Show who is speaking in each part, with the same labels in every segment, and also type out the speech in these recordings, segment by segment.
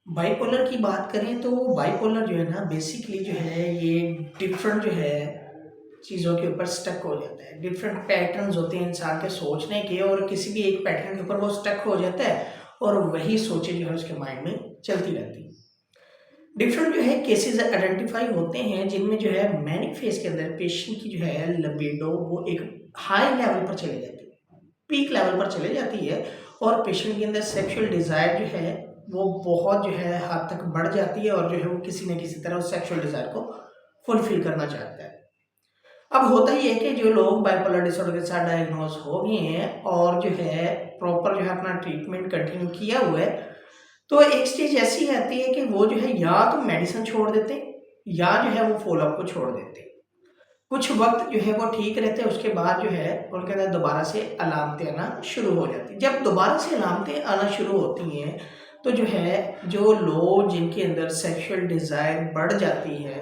Speaker 1: Bipolar की बात करें तो बाइपोलर जो है ना बेसिकली जो है ये डिफरेंट जो है चीज़ों के ऊपर स्टक हो जाता है। डिफरेंट पैटर्न्स होते हैं इंसान के सोचने के और किसी भी एक पैटर्न के ऊपर वो स्टक हो जाता है और वही सोचें जो है उसके माइंड में चलती रहती है। डिफरेंट जो है केसेस आइडेंटिफाई होते हैं जिनमें जो है मैनिक फेज के अंदर पेशेंट की जो है लिबिडो वो एक हाई लेवल पर चली जाती है, पीक लेवल पर चली जाती है और पेशेंट के अंदर सेक्सुअल डिजायर जो है वो बहुत जो है हद तक बढ़ जाती है और जो है वो किसी न किसी तरह उस सेक्सुअल डिजायर को फुलफिल करना चाहता है। अब होता ही है कि जो लोग बाइपोलर डिसऑर्डर के साथ डायग्नोज हो गए हैं और जो है प्रॉपर जो है अपना ट्रीटमेंट कंटिन्यू किया हुआ है, तो एक स्टेज ऐसी आती है कि वो जो है या तो मेडिसिन छोड़ देते हैं या जो है वो फॉलोअप को छोड़ देते हैं। कुछ वक्त जो है वो ठीक रहते हैं, उसके बाद जो है उनके अंदर दोबारा से अलामतें आना शुरू हो जाती हैं। जब दोबारा से अलामतें आना शुरू होती हैं तो जो है जो लोग जिनके अंदर सेक्सुअल डिज़ायर बढ़ जाती है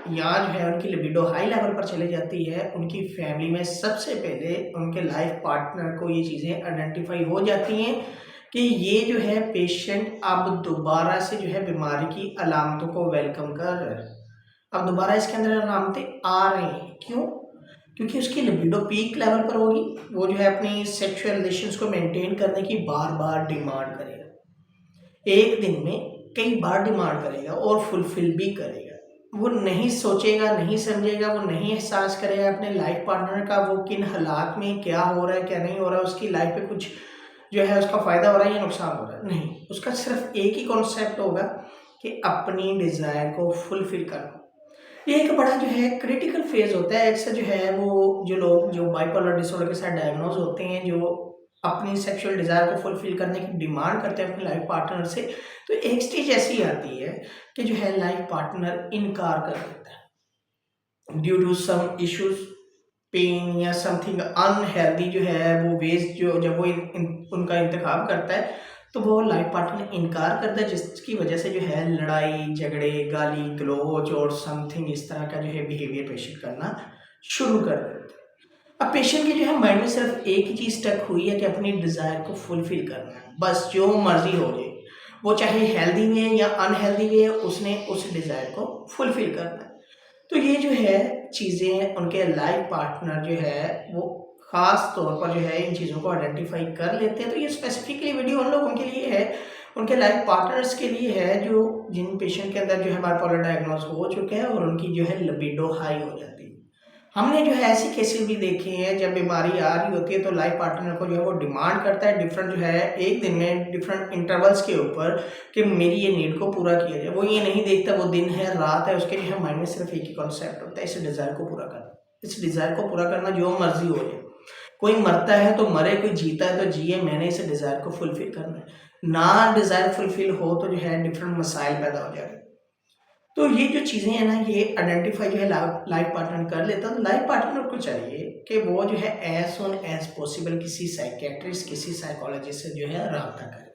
Speaker 1: या जो है उनकी लिबिडो हाई लेवल पर चली जाती है, उनकी फैमिली में सबसे पहले उनके लाइफ पार्टनर को ये चीज़ें आइडेंटिफाई हो जाती हैं कि ये जो है पेशेंट अब दोबारा से जो है बीमारी की अलामतों को वेलकम कर रहा है। अब दोबारा इसके अंदर अलामतें आ रही हैं, क्यों? क्योंकि उसकी लिबिडो पीक लेवल पर होगी, वो जो है अपनी सेक्सुअल रिलेशंस को मेंटेन करने की बार-बार डिमांड करेगा। एक दिन में कई बार डिमांड करेगा और फुलफिल भी करेगा। वो नहीं सोचेगा, नहीं समझेगा, वो नहीं एहसास करेगा अपने लाइफ पार्टनर का वो किन हालात में क्या हो रहा है, क्या नहीं हो रहा है, उसकी लाइफ पे कुछ जो है उसका फ़ायदा हो रहा है या नुकसान हो रहा है, नहीं। उसका सिर्फ एक ही कॉन्सेप्ट होगा कि अपनी डिज़ायर को फुलफिल करना। ये एक बड़ा जो है क्रिटिकल फेज़ होता है। अक्सर जो है वो जो लोग जो बाइपोलर डिसऑर्डर के साथ डायग्नोज होते हैं, जो अपनी सेक्सुअल डिज़ायर को फुलफिल करने की डिमांड करते हैं अपने लाइफ पार्टनर से, तो एक स्टेज ऐसी आती है कि जो है लाइफ पार्टनर इनकार कर देता है due to some issues, pain या समथिंग अनहेल्दी जो है वो वेज जो जब वो उनका इंतखाब करता है तो वो लाइफ पार्टनर इनकार करता है, जिसकी वजह से जो है लड़ाई झगड़े गाली गलौज और समथिंग इस तरह का जो है बिहेवियर पेशेंट करना शुरू कर देता है। अब पेशेंट के जो है माइंड में सिर्फ एक ही चीज स्टक हुई है कि अपनी डिजायर को फुलफिल करना है, बस जो मर्जी हो जाए, वो चाहे हेल्दी वे या अनहेल्दी वे, उसने उस डिजायर को फुलफिल करना है। तो ये जो है चीज़ें उनके लाइफ पार्टनर जो है वो ख़ास तौर पर जो है इन चीज़ों को आइडेंटिफाई कर लेते हैं। तो ये स्पेसिफिकली वीडियो उन लोगों के लिए है, उनके लाइफ पार्टनर्स के लिए है जो जिन पेशेंट के अंदर जो है बाइपोलर डायग्नोज हो चुके हैं और उनकी जो है लिबिडो हाई हो जाती है। हमने जो है ऐसे केसेस भी देखे हैं जब बीमारी आ रही होती है तो लाइफ पार्टनर को जो है वो डिमांड करता है डिफरेंट जो है एक दिन में डिफरेंट इंटरवल्स के ऊपर कि मेरी ये नीड को पूरा किया जाए। वो ये नहीं देखता वो दिन है रात है, उसके जो है माइंड में सिर्फ एक ही कॉन्सेप्ट होता है, इस डिज़ायर को पूरा करना, इस डिज़ायर को पूरा करना जो मर्जी हो जाए। कोई मरता है तो मरे, कोई जीता है तो जिए, मैंने इस डिज़ायर को फुलफिल करना है। ना डिज़ायर फुलफिल हो तो जो है डिफरेंट मसाइल पैदा हो जाएंगे। तो ये जो चीज़ें हैं ना ये आइडेंटिफाई जो है लाइफ पार्टनर कर लेता है। तो लाइफ पार्टनर को चाहिए कि वो जो है एज सुन एज पॉसिबल किसी साइकेट्रिस्ट किसी साइकोलॉजिस्ट से जो है रब्ता करे।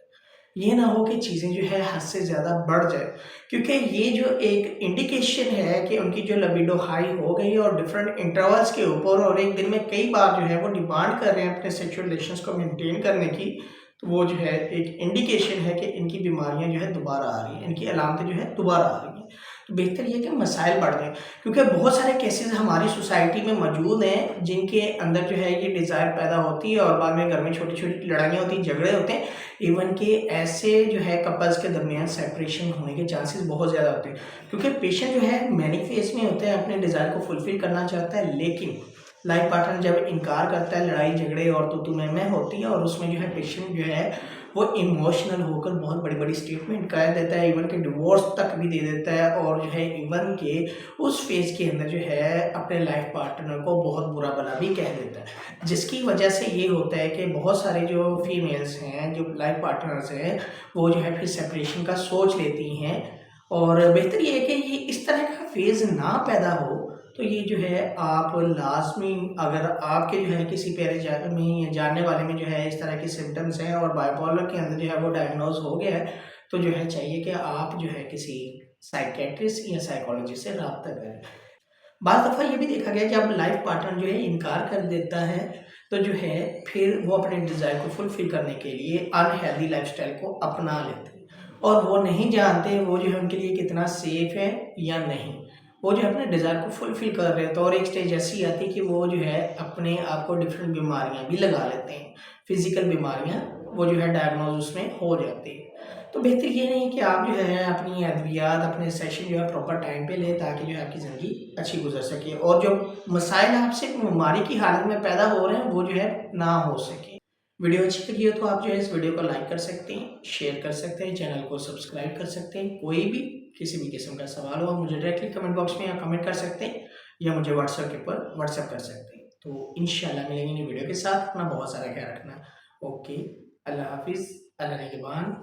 Speaker 1: ये ना हो कि चीज़ें जो है हद से ज़्यादा बढ़ जाए, क्योंकि ये जो एक इंडिकेशन है कि उनकी जो लिबिडो हाई हो गई और डिफरेंट इंटरवल्स के ऊपर और एक दिन में कई बार जो है वो डिमांड कर रहे हैं अपने सेक्सुअल रिलेशंस को मेंटेन करने की, तो वो जो है एक इंडिकेशन है कि इनकी बीमारियां जो है दोबारा आ रही हैं, इनकी अलामतें जो है दोबारा आ रही हैं। तो बेहतर ये कि मसाइल बढ़ जाए, क्योंकि बहुत सारे केसेस हमारी सोसाइटी में मौजूद हैं जिनके अंदर जो है ये डिज़ायर पैदा होती है और बाद में घर में छोटी छोटी लड़ाइयाँ होती हैं, झगड़े होते हैं। इवन के ऐसे जो है कपल्स के दरमियान सेपरेशन होने के चांसेस बहुत ज़्यादा होते हैं, क्योंकि पेशेंट जो है मैनिक फेज में होते हैं, अपने डिज़ायर को फुलफिल करना चाहता है, लेकिन लाइफ पार्टनर जब इनकार करता है, लड़ाई झगड़े और तू मैं होती है और उसमें जो है पेशेंट जो है वो इमोशनल होकर बहुत बड़ी बड़ी स्टेटमेंट कर देता है, इवन के डिवोर्स तक भी दे देता है और जो है इवन के उस फेज के अंदर जो है अपने लाइफ पार्टनर को बहुत बुरा भला भी कह देता है, जिसकी वजह से ये होता है कि बहुत सारे जो फीमेल्स हैं जो लाइफ पार्टनर्स हैं वो जो है फिर सेपरेशन का सोच लेती हैं। और बेहतर ये है कि ये इस तरह का फेज ना पैदा हो। तो ये जो है आप लाज़मी, अगर आपके जो है किसी प्यारे में या जानने वाले में जो है इस तरह के सिम्टम्स हैं और बाइपोलर के अंदर जो है वो डायग्नोज हो गया है, तो जो है चाहिए कि आप जो है किसी साइकेट्रिस्ट या साइकोलॉजिस्ट से रब्ता करें। बाज़ दफ़ा ये भी देखा गया जब लाइफ पार्टनर जो है इनकार कर देता है तो जो है फिर वो अपने डिज़ायर को फुलफ़िल करने के लिए अनहेल्दी लाइफ़स्टाइल को अपना लेते हैं और वो नहीं जानते वो जो है उनके लिए कितना सेफ है या नहीं। वो जो है अपने डिज़ायर को फुलफ़िल कर रहे हैं, तो और एक स्टेज ऐसी आती है कि वो जो है अपने आप को डिफरेंट बीमारियाँ भी लगा लेते हैं। फ़िज़िकल बीमारियाँ वो जो है डायग्नोज़ उसमें हो जाती है। तो बेहतर ये नहीं है कि आप जो है अपनी अद्वियात, अपने सेशन जो है प्रॉपर टाइम पे लें, ताकि जो है आपकी ज़िंदगी अच्छी गुज़र सके और जो मसाइल आपसे बीमारी की हालत में पैदा हो रहे हैं वो जो है ना हो सके। वीडियो अच्छी लगी हो तो आप जो है इस वीडियो को लाइक कर सकते हैं, शेयर कर सकते हैं, चैनल को सब्सक्राइब कर सकते हैं। कोई भी किसी भी किस्म का सवाल हो आप मुझे डायरेक्टली कमेंट बॉक्स में या कमेंट कर सकते हैं, या मुझे व्हाट्सएप के ऊपर व्हाट्सएप कर सकते हैं। तो इंशाल्लाह मिलेंगे नई वीडियो के साथ। अपना बहुत सारा ख्याल रखना। ओके, अल्लाह हाफिज़, अल्लाह निगहबान।